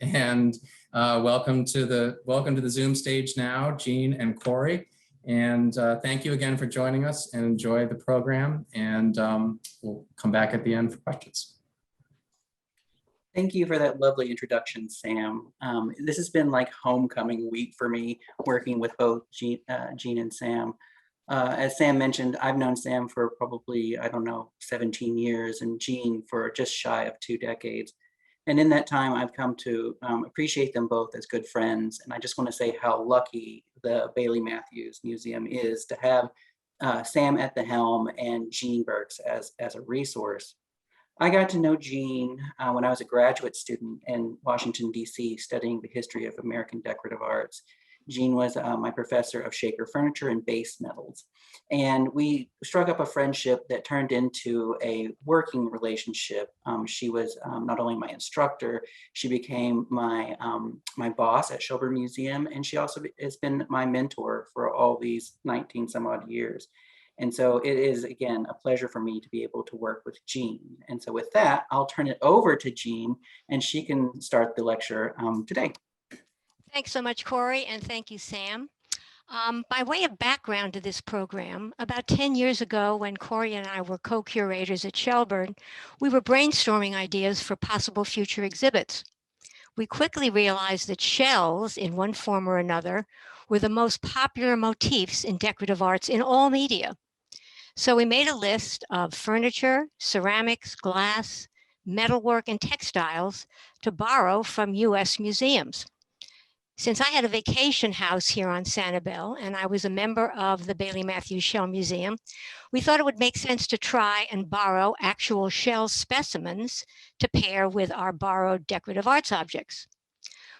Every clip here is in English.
And welcome to the Zoom stage now, Jean and Kory. And thank you again for joining us, and enjoy the program. And we'll come back at the end for questions. Thank you for that lovely introduction, Sam. This has been like homecoming week for me, working with both Jean and Sam. As Sam mentioned, I've known Sam for probably, I don't know, 17 years, and Jean for just shy of 2 decades. And in that time, I've come to appreciate them both as good friends. And I just want to say how lucky the Bailey Matthews Museum is to have Sam at the helm and Jean Burks as a resource. I got to know Jean when I was a graduate student in Washington, D.C., studying the history of American decorative arts. Jean was my professor of shaker furniture and base metals. And we struck up a friendship that turned into a working relationship. She was not only my instructor, she became my boss at Shelburne Museum, and she also has been my mentor for all these 19 some odd years. And so it is, again, a pleasure for me to be able to work with Jean. And so with that, I'll turn it over to Jean, and she can start the lecture today. Thanks so much, Kory, and thank you, Sam. By way of background to this program, about 10 years ago, when Kory and I were co-curators at Shelburne, we were brainstorming ideas for possible future exhibits. We quickly realized that shells, in one form or another, were the most popular motifs in decorative arts in all media. So we made a list of furniture, ceramics, glass, metalwork, and textiles to borrow from US museums. Since I had a vacation house here on Sanibel and I was a member of the Bailey Matthews Shell Museum, we thought it would make sense to try and borrow actual shell specimens to pair with our borrowed decorative arts objects.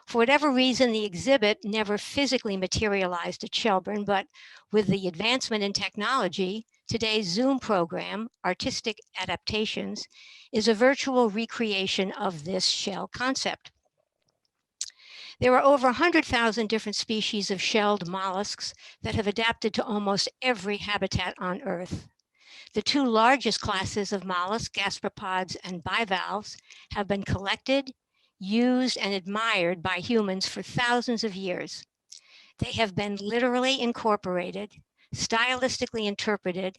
For whatever reason, the exhibit never physically materialized at Shelburne, but with the advancement in technology, today's Zoom program, Artistic Adaptations, is a virtual recreation of this shell concept. There are over 100,000 different species of shelled mollusks that have adapted to almost every habitat on Earth. The 2 largest classes of mollusks, gastropods and bivalves, have been collected, used, and admired by humans for thousands of years. They have been literally incorporated, stylistically interpreted,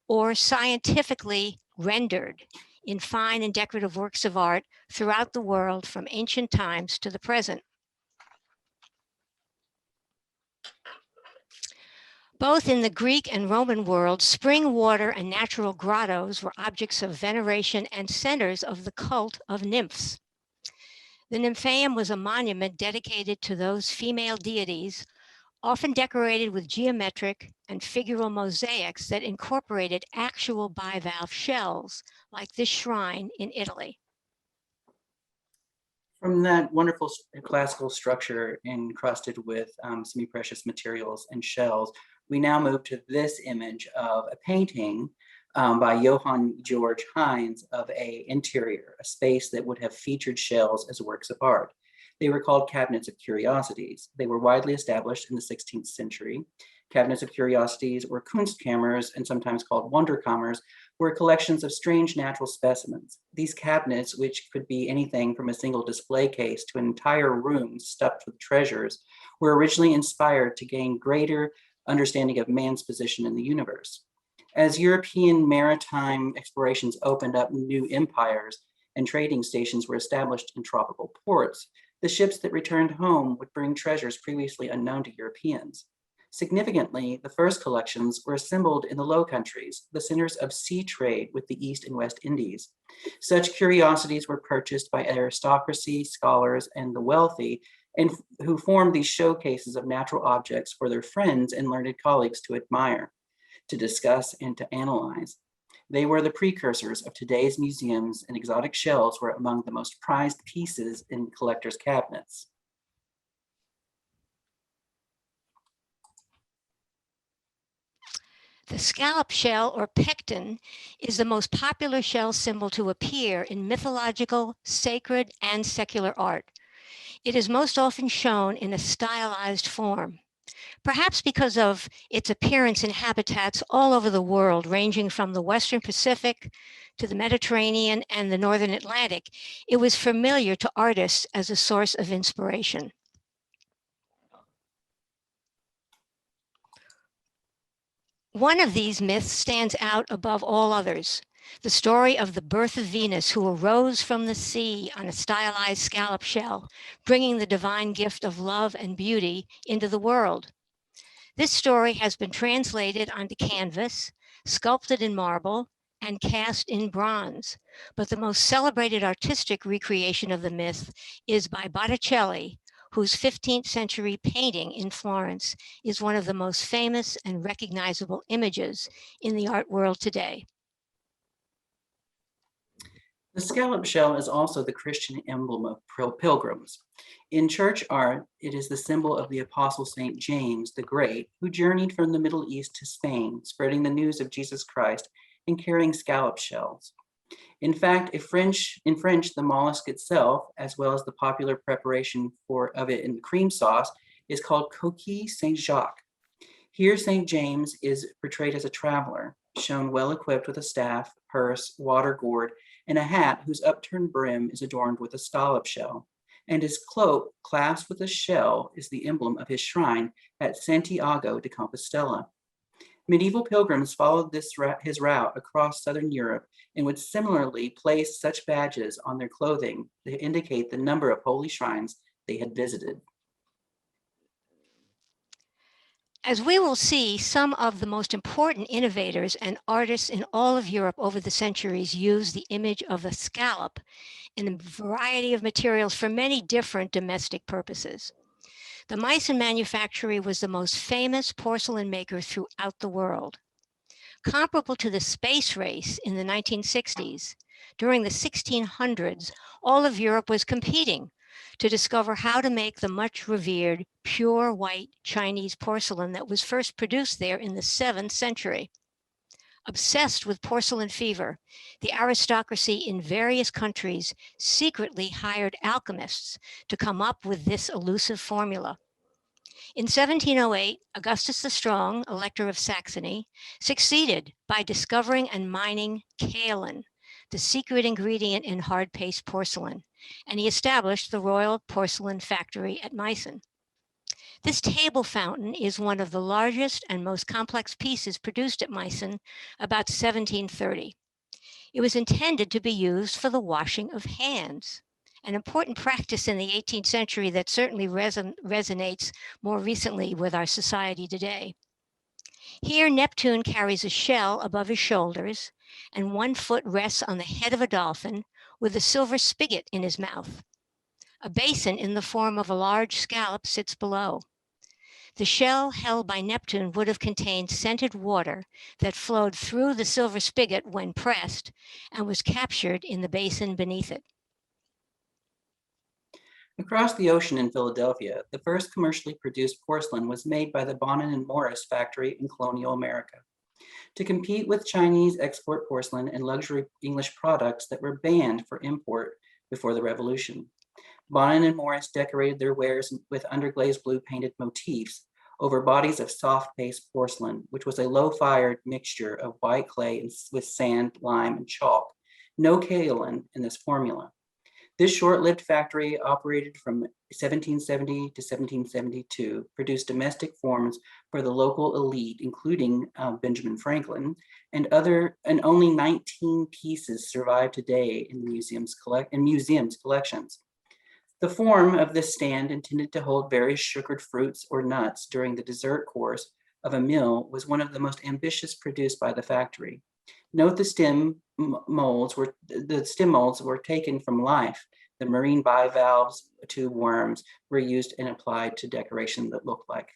or scientifically rendered in fine and decorative works of art throughout the world from ancient times to the present. Both in the Greek and Roman world, spring water and natural grottos were objects of veneration and centers of the cult of nymphs. The Nymphaeum was a monument dedicated to those female deities, often decorated with geometric and figural mosaics that incorporated actual bivalve shells, like this shrine in Italy. From that wonderful classical structure encrusted with semi-precious materials and shells, we now move to this image of a painting by Johann Georg Heinz of an interior, a space that would have featured shells as works of art. They were called cabinets of curiosities. They were widely established in the 16th century. Cabinets of curiosities, or Kunstkammers, and sometimes called Wunderkammers, were collections of strange natural specimens. These cabinets, which could be anything from a single display case to an entire room stuffed with treasures, were originally inspired to gain greater understanding of man's position in the universe. As European maritime explorations opened up new empires and trading stations were established in tropical ports, the ships that returned home would bring treasures previously unknown to Europeans. Significantly, the first collections were assembled in the Low Countries, the centers of sea trade with the East and West Indies. Such curiosities were purchased by aristocracy, scholars, and the wealthy, and who formed these showcases of natural objects for their friends and learned colleagues to admire, to discuss, and to analyze. They were the precursors of today's museums, and exotic shells were among the most prized pieces in collectors' cabinets. The scallop shell, or pecten, is the most popular shell symbol to appear in mythological, sacred, and secular art. It is most often shown in a stylized form. Perhaps because of its appearance in habitats all over the world, ranging from the Western Pacific to the Mediterranean and the Northern Atlantic, it was familiar to artists as a source of inspiration. One of these myths stands out above all others, the story of the birth of Venus, who arose from the sea on a stylized scallop shell, bringing the divine gift of love and beauty into the world. This story has been translated onto canvas, sculpted in marble, and cast in bronze. But the most celebrated artistic recreation of the myth is by Botticelli, whose 15th century painting in Florence is one of the most famous and recognizable images in the art world today. The scallop shell is also the Christian emblem of pilgrims. In church art, it is the symbol of the Apostle St. James the Great, who journeyed from the Middle East to Spain, spreading the news of Jesus Christ and carrying scallop shells. In fact, in French, the mollusk itself, as well as the popular preparation of it in cream sauce, is called coquille Saint-Jacques. Here, St. James is portrayed as a traveler, shown well equipped with a staff, purse, water gourd, and a hat whose upturned brim is adorned with a scallop shell, and his cloak, clasped with a shell, is the emblem of his shrine at Santiago de Compostela. Medieval pilgrims followed his route across southern Europe and would similarly place such badges on their clothing to indicate the number of holy shrines they had visited. As we will see, some of the most important innovators and artists in all of Europe over the centuries used the image of a scallop in a variety of materials for many different domestic purposes. The Meissen manufactory was the most famous porcelain maker throughout the world. Comparable to the space race in the 1960s, during the 1600s, all of Europe was competing to discover how to make the much revered pure white Chinese porcelain that was first produced there in the 7th century. Obsessed with porcelain fever, the aristocracy in various countries secretly hired alchemists to come up with this elusive formula. In 1708, Augustus the Strong, Elector of Saxony, succeeded by discovering and mining kaolin, the secret ingredient in hard paste porcelain, and he established the Royal Porcelain Factory at Meissen. This table fountain is one of the largest and most complex pieces produced at Meissen about 1730. It was intended to be used for the washing of hands, an important practice in the 18th century that certainly resonates more recently with our society today. Here, Neptune carries a shell above his shoulders, and one foot rests on the head of a dolphin with a silver spigot in his mouth. A basin in the form of a large scallop sits below. The shell held by Neptune would have contained scented water that flowed through the silver spigot when pressed and was captured in the basin beneath it. Across the ocean in Philadelphia, the first commercially produced porcelain was made by the Bonin & Morris factory in colonial America. To compete with Chinese export porcelain and luxury English products that were banned for import before the Revolution, Bonin & Morris decorated their wares with underglazed blue painted motifs over bodies of soft paste porcelain, which was a low-fired mixture of white clay with sand, lime, and chalk. No kaolin in this formula. This short-lived factory operated from 1770 to 1772, produced domestic forms for the local elite, including Benjamin Franklin, and only 19 pieces survive today in the museum's collections. The form of this stand, intended to hold various sugared fruits or nuts during the dessert course of a meal, was one of the most ambitious produced by the factory. Note the stem molds were taken from life. The marine bivalves to worms were used and applied to decoration that looked like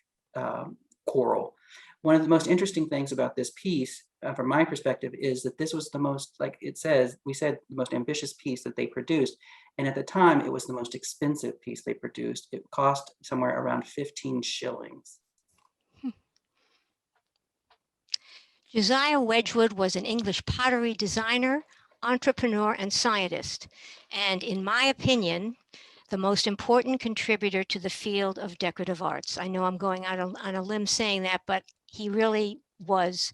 coral. One of the most interesting things about this piece, from my perspective, is that this was the most, like we said, the most ambitious piece that they produced. And at the time, it was the most expensive piece they produced. It cost somewhere around 15 shillings. Josiah Wedgwood was an English pottery designer, entrepreneur, and scientist. And in my opinion, the most important contributor to the field of decorative arts. I know I'm going out on a limb saying that, but he really was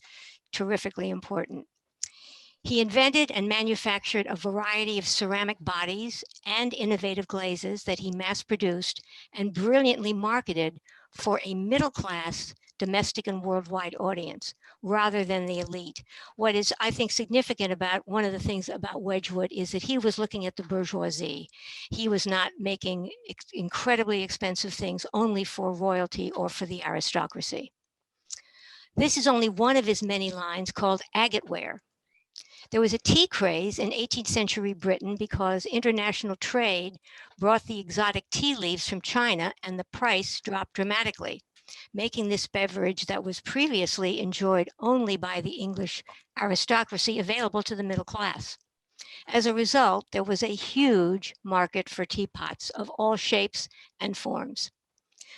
terrifically important. He invented and manufactured a variety of ceramic bodies and innovative glazes that he mass-produced and brilliantly marketed for a middle-class domestic and worldwide audience rather than the elite. What is, I think, significant about one of the things about Wedgwood is that he was looking at the bourgeoisie. He was not making incredibly expensive things only for royalty or for the aristocracy. This is only one of his many lines called agate ware. There was a tea craze in 18th century Britain because international trade brought the exotic tea leaves from China and the price dropped dramatically, making this beverage that was previously enjoyed only by the English aristocracy available to the middle class. As a result, there was a huge market for teapots of all shapes and forms.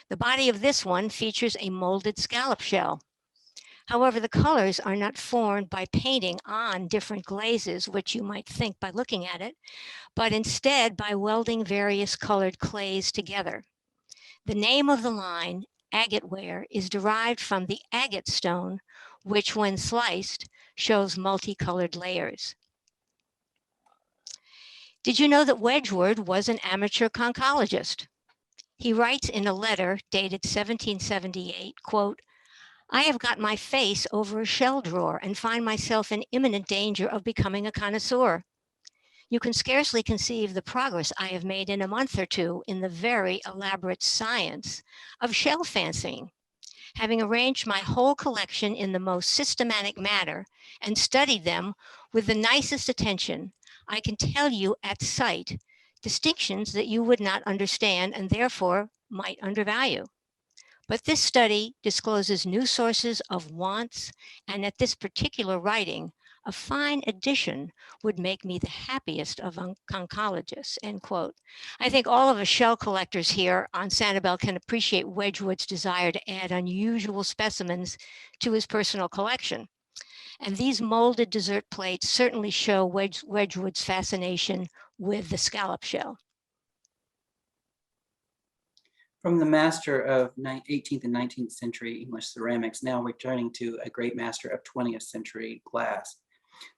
The body of this one features a molded scallop shell. However, the colors are not formed by painting on different glazes, which you might think by looking at it, but instead by welding various colored clays together. The name of the line, agate ware, is derived from the agate stone, which when sliced shows multicolored layers. Did you know that Wedgwood was an amateur conchologist? He writes in a letter dated 1778, quote, "I have got my face over a shell drawer and find myself in imminent danger of becoming a connoisseur. You can scarcely conceive the progress I have made in a month or two in the very elaborate science of shell fancying. Having arranged my whole collection in the most systematic manner and studied them with the nicest attention, I can tell you at sight distinctions that you would not understand and therefore might undervalue. But this study discloses new sources of wants, and at this particular writing, a fine addition would make me the happiest of conchologists," end quote. I think all of us shell collectors here on Sanibel can appreciate Wedgwood's desire to add unusual specimens to his personal collection. And these molded dessert plates certainly show Wedgwood's fascination with the scallop shell. From the master of 18th and 19th century English ceramics, now returning to a great master of 20th century glass.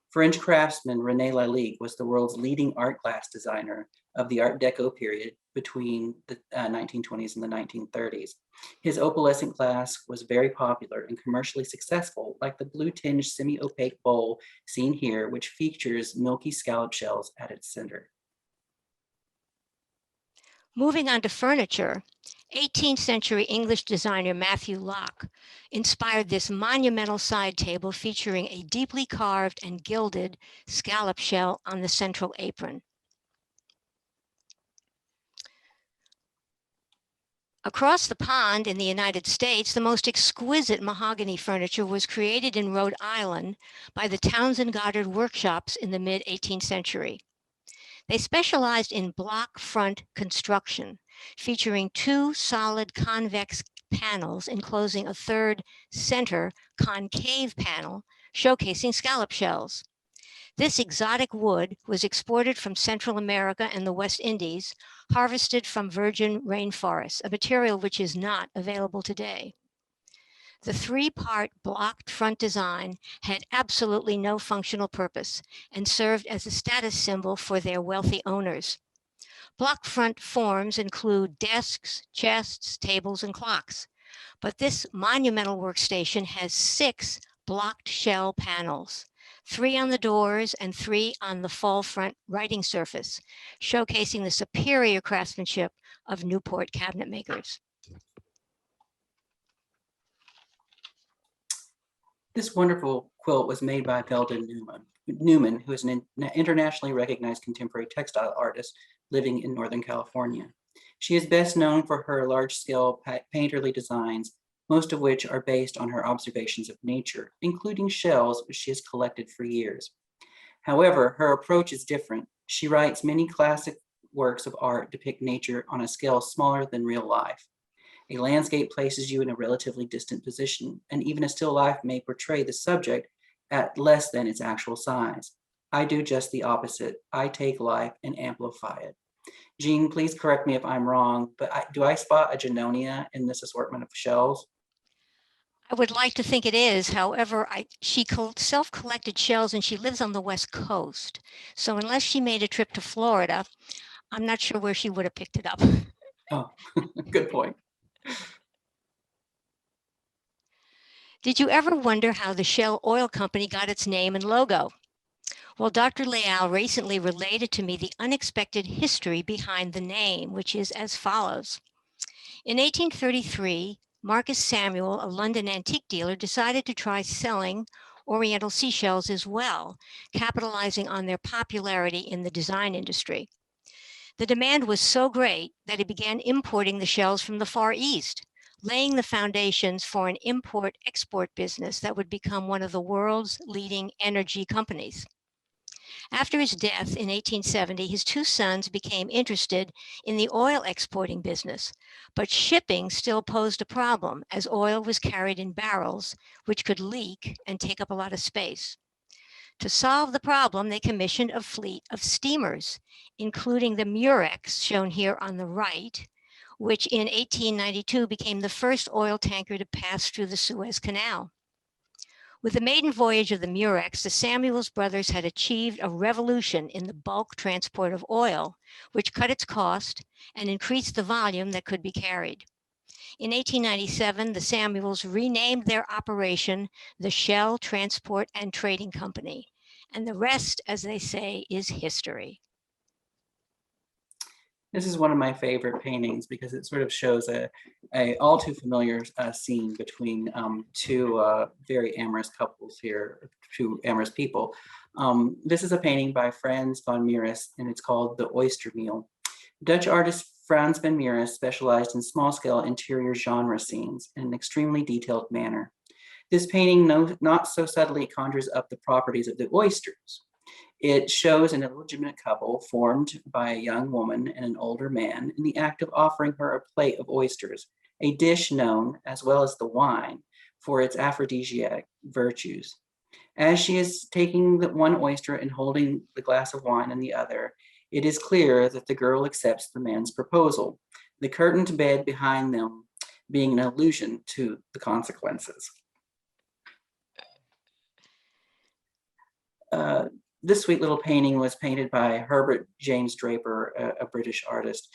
French craftsman René Lalique was the world's leading art glass designer of the Art Deco period between the 1920s and the 1930s. His opalescent glass was very popular and commercially successful, like the blue-tinged semi-opaque bowl seen here, which features milky scallop shells at its center. Moving on to furniture, 18th century English designer Matthew Locke inspired this monumental side table featuring a deeply carved and gilded scallop shell on the central apron. Across the pond in the United States, the most exquisite mahogany furniture was created in Rhode Island by the Townsend Goddard workshops in the mid-18th century. They specialized in block front construction, featuring two solid convex panels enclosing a third center concave panel showcasing scallop shells. This exotic wood was exported from Central America and the West Indies, harvested from virgin rainforests, a material which is not available today. The three-part blocked front design had absolutely no functional purpose and served as a status symbol for their wealthy owners. Block front forms include desks, chests, tables, and clocks. But this monumental workstation has 6 blocked shell panels, 3 on the doors and 3 on the fall front writing surface, showcasing the superior craftsmanship of Newport cabinet makers. This wonderful quilt was made by Velda Newman, who is an internationally recognized contemporary textile artist living in Northern California. She is best known for her large-scale painterly designs, most of which are based on her observations of nature, including shells which she has collected for years. However, her approach is different. She writes many classic works of art depict nature on a scale smaller than real life. A landscape places you in a relatively distant position, and even a still life may portray the subject at less than its actual size. I do just the opposite. I take life and amplify it. Jean, please correct me if I'm wrong, but do I spot a Junonia in this assortment of shells? I would like to think it is. However, she self-collected shells and she lives on the West Coast. So unless she made a trip to Florida, I'm not sure where she would have picked it up. Oh, good point. Did you ever wonder how the Shell Oil Company got its name and logo? Well, Dr. Leal recently related to me the unexpected history behind the name, which is as follows. In 1833, Marcus Samuel, a London antique dealer, decided to try selling Oriental seashells as well, capitalizing on their popularity in the design industry. The demand was so great that he began importing the shells from the Far East, laying the foundations for an import-export business that would become one of the world's leading energy companies. After his death in 1870, his two sons became interested in the oil exporting business, but shipping still posed a problem as oil was carried in barrels, which could leak and take up a lot of space. To solve the problem, they commissioned a fleet of steamers, including the Murex, shown here on the right, which in 1892 became the first oil tanker to pass through the Suez Canal. With the maiden voyage of the Murex, the Samuels brothers had achieved a revolution in the bulk transport of oil, which cut its cost and increased the volume that could be carried. In 1897, the Samuels renamed their operation the Shell Transport and Trading Company, and the rest, as they say, is history. This is one of my favorite paintings because it sort of shows a all too familiar scene between two very amorous couples here, two amorous people. This is a painting by Frans van Mieris, and it's called The Oyster Meal. Dutch artist Frans van Mieris specialized in small-scale interior genre scenes in an extremely detailed manner. This painting not so subtly conjures up the properties of the oysters. It shows an illegitimate couple formed by a young woman and an older man in the act of offering her a plate of oysters, a dish known, as well as the wine, for its aphrodisiac virtues. As she is taking the one oyster and holding the glass of wine in the other, it is clear that the girl accepts the man's proposal, the curtained bed behind them being an allusion to the consequences. This sweet little painting was painted by Herbert James Draper, a British artist.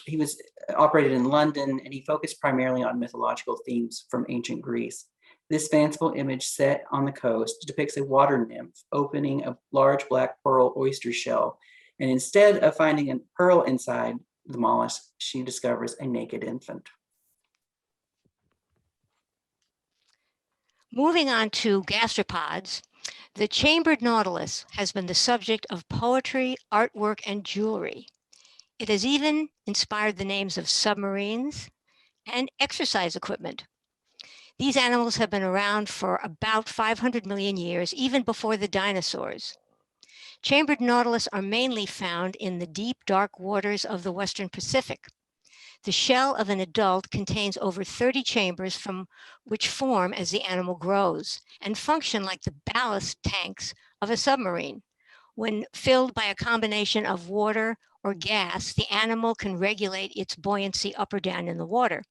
He was operated in London, and he focused primarily on mythological themes from ancient Greece. This fanciful image set on the coast depicts a water nymph opening a large black pearl oyster shell, and instead of finding a pearl inside the mollusk, she discovers a naked infant. Moving on to gastropods, the chambered nautilus has been the subject of poetry, artwork, and jewelry. It has even inspired the names of submarines and exercise equipment. These animals have been around for about 500 million years, even before the dinosaurs. Chambered nautilus are mainly found in the deep, dark waters of the Western Pacific. The shell of an adult contains over 30 chambers from which form as the animal grows and function like the ballast tanks of a submarine. When filled by a combination of water or gas, the animal can regulate its buoyancy up or down in the water.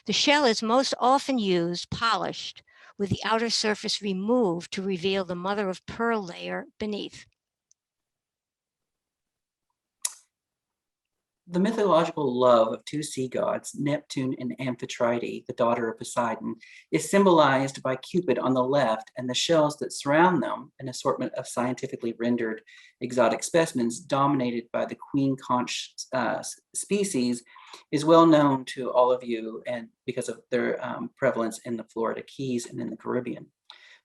The shell is most often used polished, with the outer surface removed to reveal the mother of pearl layer beneath. The mythological love of two sea gods, Neptune and Amphitrite, the daughter of Poseidon, is symbolized by Cupid on the left, and the shells that surround them, an assortment of scientifically rendered exotic specimens dominated by the queen conch species, is well known to all of you and because of their prevalence in the Florida Keys and in the Caribbean.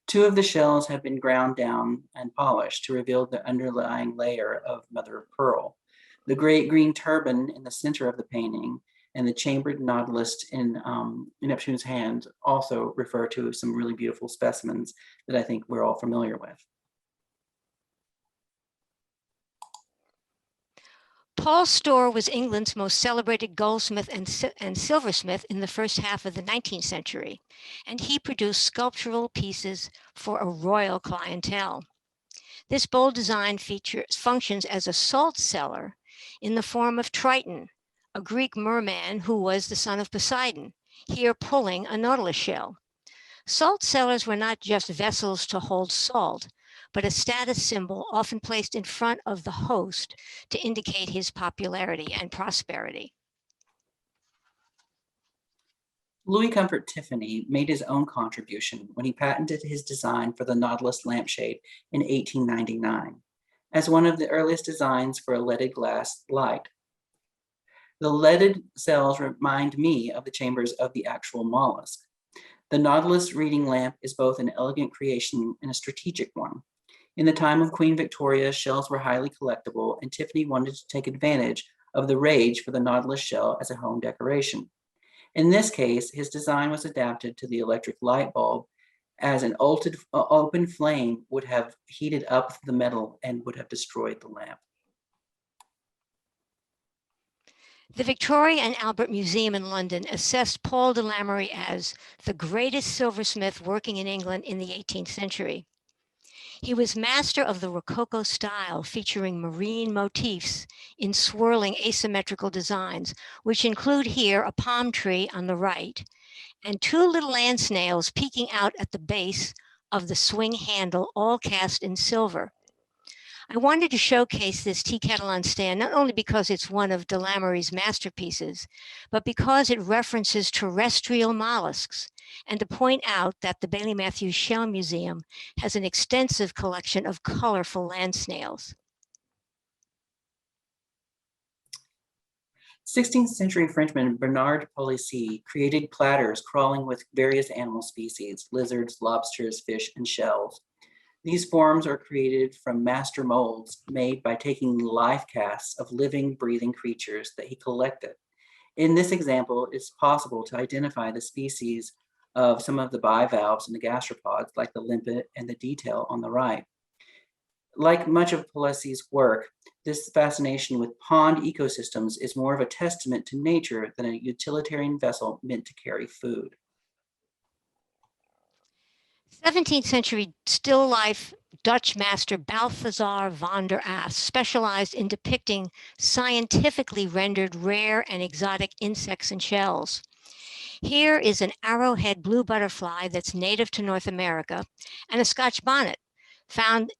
Two of the shells have been ground down and polished to reveal the underlying layer of mother of pearl. The great green turban in the center of the painting and the chambered nautilus in Neptune's hand also refer to some really beautiful specimens that I think we're all familiar with. Paul Storr was England's most celebrated goldsmith and silversmith in the first half of the 19th century, and he produced sculptural pieces for a royal clientele. This bold design functions as a salt cellar in the form of Triton, a Greek merman who was the son of Poseidon, here pulling a Nautilus shell. Salt cellars were not just vessels to hold salt, but a status symbol often placed in front of the host to indicate his popularity and prosperity. Louis Comfort Tiffany made his own contribution when he patented his design for the Nautilus lampshade in 1899 as one of the earliest designs for a leaded glass light. The leaded cells remind me of the chambers of the actual mollusk. The Nautilus reading lamp is both an elegant creation and a strategic one. In the time of Queen Victoria, shells were highly collectible, and Tiffany wanted to take advantage of the rage for the Nautilus shell as a home decoration. In this case, his design was adapted to the electric light bulb, as an open flame would have heated up the metal and would have destroyed the lamp. The Victoria and Albert Museum in London assessed Paul de Lamery as the greatest silversmith working in England in the 18th century. He was master of the Rococo style, featuring marine motifs in swirling asymmetrical designs, which include here a palm tree on the right and two little land snails peeking out at the base of the swing handle, all cast in silver. I wanted to showcase this tea kettle on stand, not only because it's one of de Lamery's masterpieces, but because it references terrestrial mollusks, and to point out that the Bailey Matthews Shell Museum has an extensive collection of colorful land snails. 16th century Frenchman Bernard Palissy created platters crawling with various animal species, lizards, lobsters, fish, and shells. These forms are created from master molds made by taking life casts of living, breathing creatures that he collected. In this example, it's possible to identify the species of some of the bivalves and the gastropods, like the limpet and the detail on the right. Like much of Palissy's work, this fascination with pond ecosystems is more of a testament to nature than a utilitarian vessel meant to carry food. 17th century still life Dutch master Balthazar van der Ast specialized in depicting scientifically rendered rare and exotic insects and shells. Here is an arrowhead blue butterfly that's native to North America and a Scotch bonnet found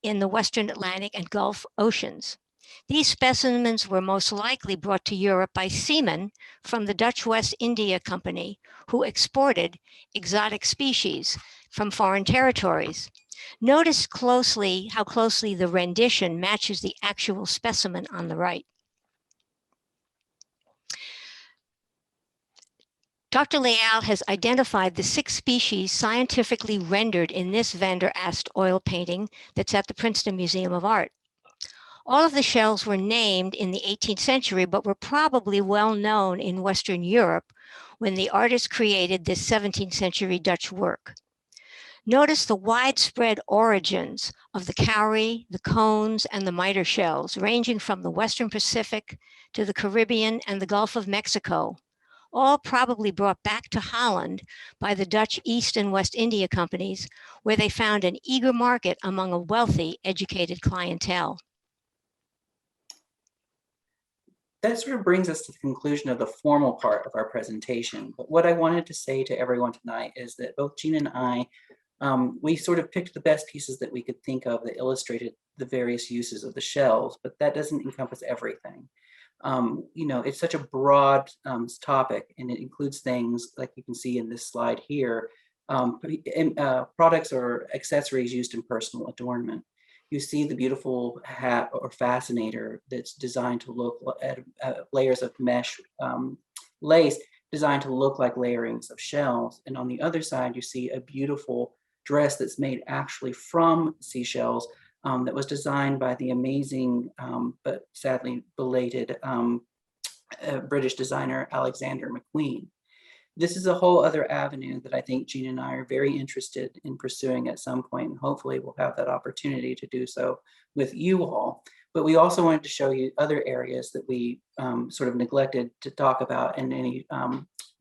in the Western Atlantic and Gulf Oceans. These specimens were most likely brought to Europe by seamen from the Dutch West India Company, who exported exotic species from foreign territories. Notice closely how closely the rendition matches the actual specimen on the right. Dr. Leal has identified the 6 species scientifically rendered in this Van der Ast oil painting that's at the Princeton Museum of Art. All of the shells were named in the 18th century, but were probably well known in Western Europe when the artist created this 17th century Dutch work. Notice the widespread origins of the cowrie, the cones, and the miter shells, ranging from the Western Pacific to the Caribbean and the Gulf of Mexico, all probably brought back to Holland by the Dutch East and West India companies, where they found an eager market among a wealthy, educated clientele. That sort of brings us to the conclusion of the formal part of our presentation. But what I wanted to say to everyone tonight is that both Jean and I, we sort of picked the best pieces that we could think of that illustrated the various uses of the shells, but that doesn't encompass everything. You know, it's such a broad topic, and it includes things like you can see in this slide here, products or accessories used in personal adornment. You see the beautiful hat or fascinator that's designed to look at layers of mesh lace designed to look like layerings of shells. And on the other side, you see a beautiful dress that's made actually from seashells that was designed by the amazing, but sadly belated British designer, Alexander McQueen. This is a whole other avenue that I think Jean and I are very interested in pursuing at some point, and hopefully we'll have that opportunity to do so with you all. But we also wanted to show you other areas that we sort of neglected to talk about in any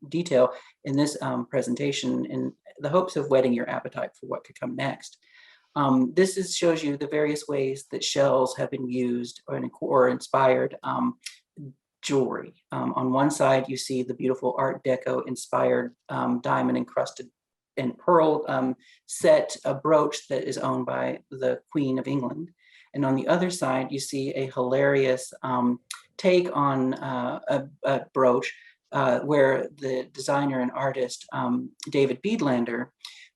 detail in this presentation, in the hopes of whetting your appetite for what could come next. Shows you the various ways that shells have been used or inspired jewelry. On one side, you see the beautiful Art Deco inspired diamond encrusted and pearl set a brooch that is owned by the Queen of England. And on the other side, you see a hilarious take on a brooch where the designer and artist, David Beadlander,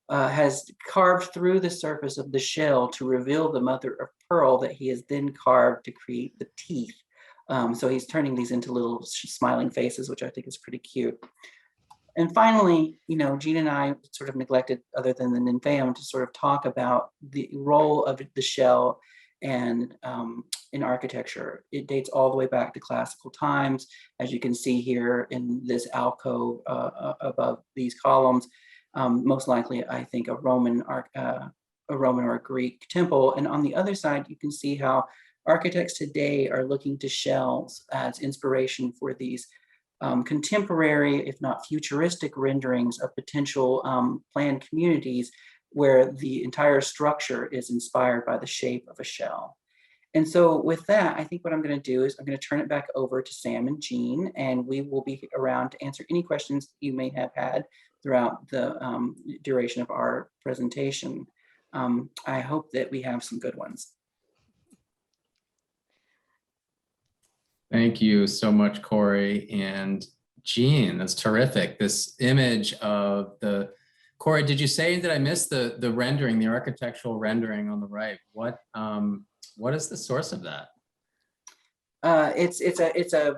has carved through the surface of the shell to reveal the mother of pearl that he has then carved to create the teeth. So he's turning these into little smiling faces, which I think is pretty cute. And finally, Jean and I sort of neglected, other than the nymphaeum, to sort of talk about the role of the shell and in architecture. It dates all the way back to classical times, as you can see here in this alcove above these columns. Most likely, I think, a Roman or a Greek temple. And on the other side, you can see how architects today are looking to shells as inspiration for these contemporary, if not futuristic, renderings of potential planned communities where the entire structure is inspired by the shape of a shell. And so with that, I think what I'm going to do is I'm going to turn it back over to Sam and Jean, and we will be around to answer any questions you may have had throughout the duration of our presentation. I hope that we have some good ones. Thank you so much, Kory and Jean. That's terrific. This image of the, Kory, did you say that I missed the rendering, the architectural rendering on the right? What is the source of that? It's a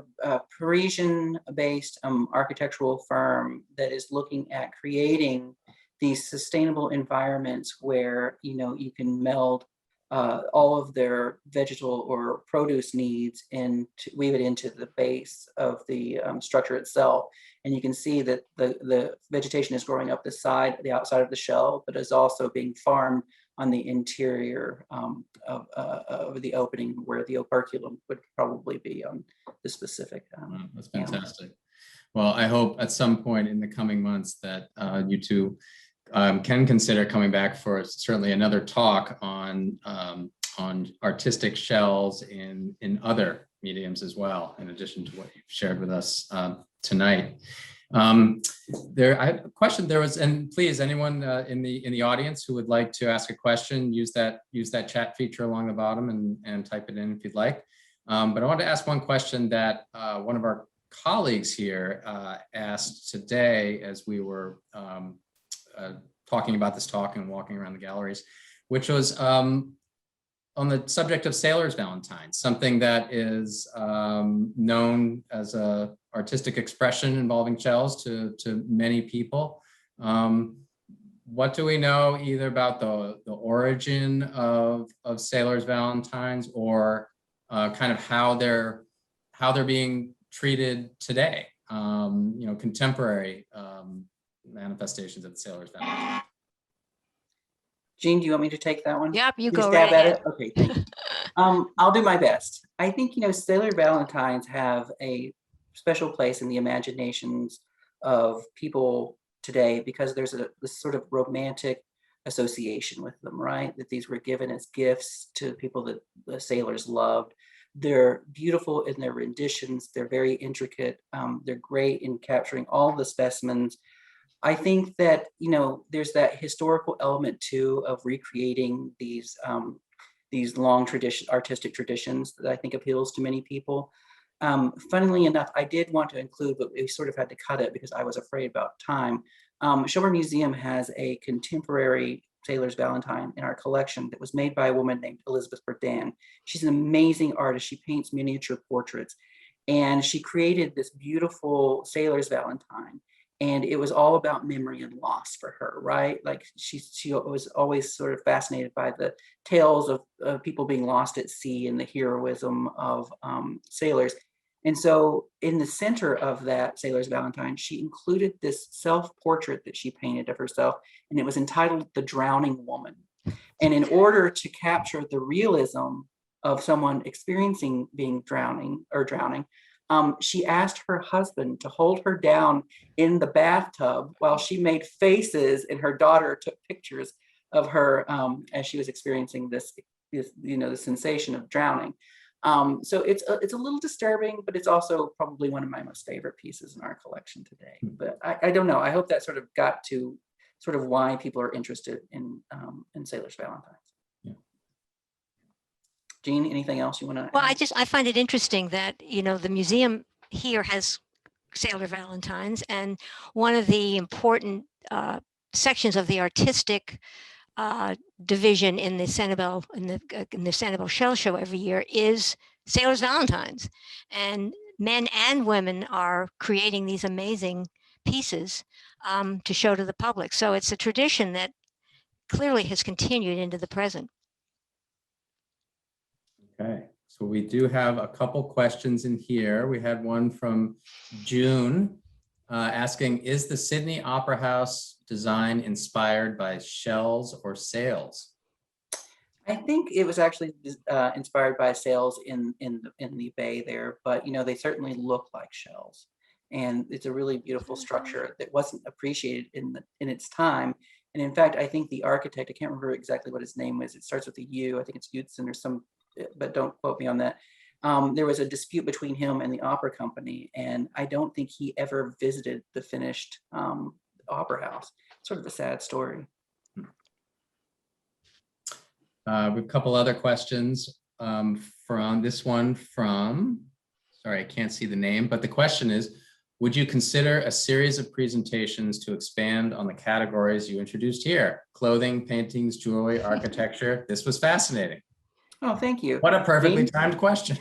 Parisian-based architectural firm that is looking at creating these sustainable environments where you can meld all of their vegetal or produce needs and weave it into the base of the structure itself. And you can see that the vegetation is growing up the outside of the shell, but is also being farmed on the interior of the opening where the operculum would probably be on the specific. That's fantastic. Well, I hope at some point in the coming months that you two can consider coming back for certainly another talk on artistic shells in other mediums as well, in addition to what you've shared with us tonight. I have a question. And please, anyone in the audience who would like to ask a question, use that chat feature along the bottom and type it in if you'd like. But I want to ask one question that one of our colleagues here asked today as we were talking about this talk and walking around the galleries, which was on the subject of sailor's valentines, something that is known as a artistic expression involving shells to many people. What do we know either about the origin of sailor's valentines or kind of how they're being treated today? Contemporary manifestations of the sailor's valentine. Jean, do you want me to take that one? Yep, you Just go stab right at ahead. it. Okay, thank you. I'll do my best. I think sailor valentines have a special place in the imaginations of people today because there's this sort of romantic association with them, right? That these were given as gifts to people that the sailors loved. They're beautiful in their renditions. They're very intricate. They're great in capturing all the specimens. I think that, there's that historical element too of recreating these long artistic traditions that I think appeals to many people. Funnily enough, I did want to include, but we sort of had to cut it because I was afraid about time. Shelburne Museum has a contemporary sailor's valentine in our collection that was made by a woman named Elizabeth Burdan. She's an amazing artist. She paints miniature portraits, and she created this beautiful sailor's valentine. And it was all about memory and loss for her, right? Like she was always sort of fascinated by the tales of people being lost at sea and the heroism of sailors. And so in the center of that sailor's valentine, she included this self-portrait that she painted of herself, and it was entitled The Drowning Woman. And in order to capture the realism of someone experiencing drowning, she asked her husband to hold her down in the bathtub while she made faces and her daughter took pictures of her as she was experiencing this, the sensation of drowning. So it's a little disturbing, but it's also probably one of my most favorite pieces in our collection today. But I don't know. I hope that sort of got to sort of why people are interested in Sailor's Valentines. Yeah. Jean, anything else you want to? Well, I find it interesting that, the museum here has Sailor Valentines, and one of the important sections of the artistic division in the Sanibel in the Sanibel Shell Show every year is Sailor's Valentines, and men and women are creating these amazing pieces to show to the public. So it's a tradition that clearly has continued into the present. Okay, so we do have a couple questions in here. We had one from June asking, is the Sydney Opera House design inspired by shells or sails? I think it was actually inspired by sails in the bay there, but they certainly look like shells, and it's a really beautiful structure that wasn't appreciated in its time. And in fact, I think the architect, I can't remember exactly what his name was. It starts with a U. I think it's Utzon or some, but don't quote me on that. There was a dispute between him and the opera company, and I don't think he ever visited the finished opera house. Sort of a sad story. We have a couple other questions from this one from, sorry, I can't see the name, but the question is, would you consider a series of presentations to expand on the categories you introduced here? Clothing, paintings, jewelry, architecture. This was fascinating. Oh, thank you. What a perfectly timed question.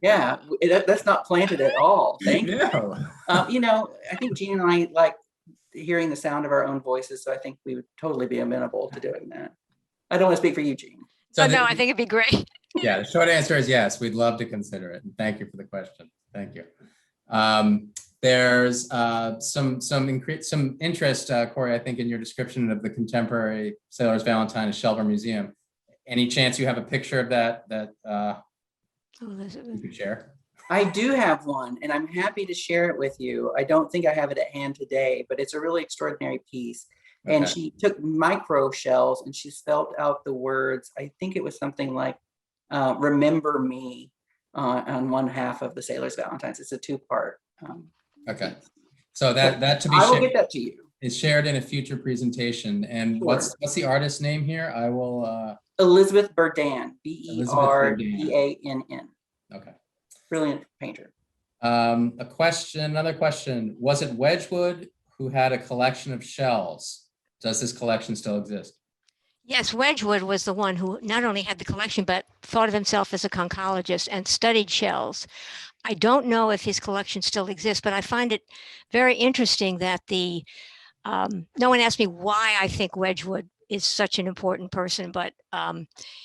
Yeah, that's not planted at all. Thank you. No. I think Jean and I like hearing the sound of our own voices, so I think we would totally be amenable to doing that. I don't want to speak for you, Jean. So no, I think it'd be great. Yeah, the short answer is yes. We'd love to consider it. And thank you for the question. Thank you. There's some interest, Kory, I think, in your description of the contemporary Sailor's Valentine at Shelburne Museum. Any chance you have a picture of that you could share? I do have one, and I'm happy to share it with you. I don't think I have it at hand today, but it's a really extraordinary piece. Okay. And she took micro shells and she spelled out the words. I think it was something like "Remember Me" on one half of the Sailor's Valentines. It's a two-part. Okay, so that to be I will get that to you. Is shared in a future presentation. And sure. What's the artist's name here? I will. Elizabeth Berdan, Berdann. Okay. Brilliant painter. Another question. Was it Wedgwood who had a collection of shells? Does this collection still exist? Yes, Wedgwood was the one who not only had the collection, but thought of himself as a conchologist and studied shells. I don't know if his collection still exists, but I find it very interesting that no one asked me why I think Wedgwood is such an important person, but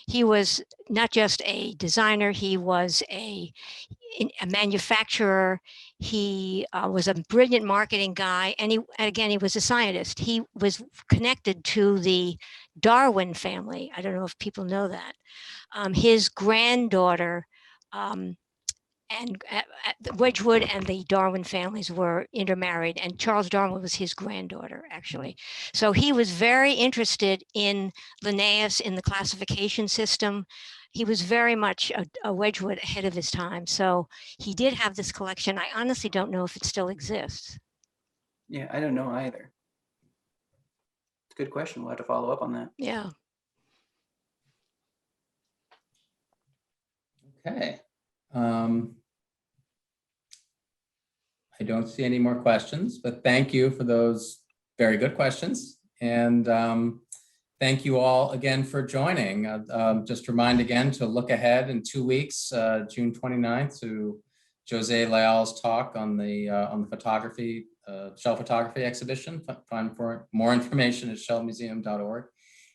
he was not just a designer, he was a manufacturer, he was a brilliant marketing guy, and he was a scientist. He was connected to the Darwin family. I don't know if people know that. His granddaughter, and Wedgwood and the Darwin families were intermarried, and Charles Darwin was his granddaughter, actually. So he was very interested in Linnaeus, in the classification system. He was very much a Wedgwood ahead of his time. So he did have this collection. I honestly don't know if it still exists. Yeah, I don't know either. It's a good question. We'll have to follow up on that. Yeah. Okay. I don't see any more questions, but thank you for those very good questions. And thank you all again for joining. Just remind again to look ahead in 2 weeks, June 29th, to Jose Leal's talk on the photography, shell photography exhibition. Find for more information at shellmuseum.org.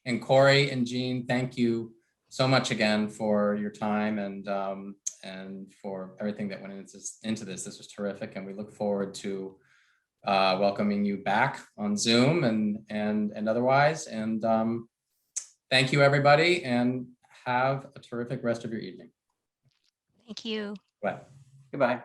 And Kory and Jean, thank you so much again for your time and for everything that went into this. This was terrific, and we look forward to welcoming you back on Zoom and otherwise. And thank you, everybody, and have a terrific rest of your evening. Thank you. Bye. Goodbye.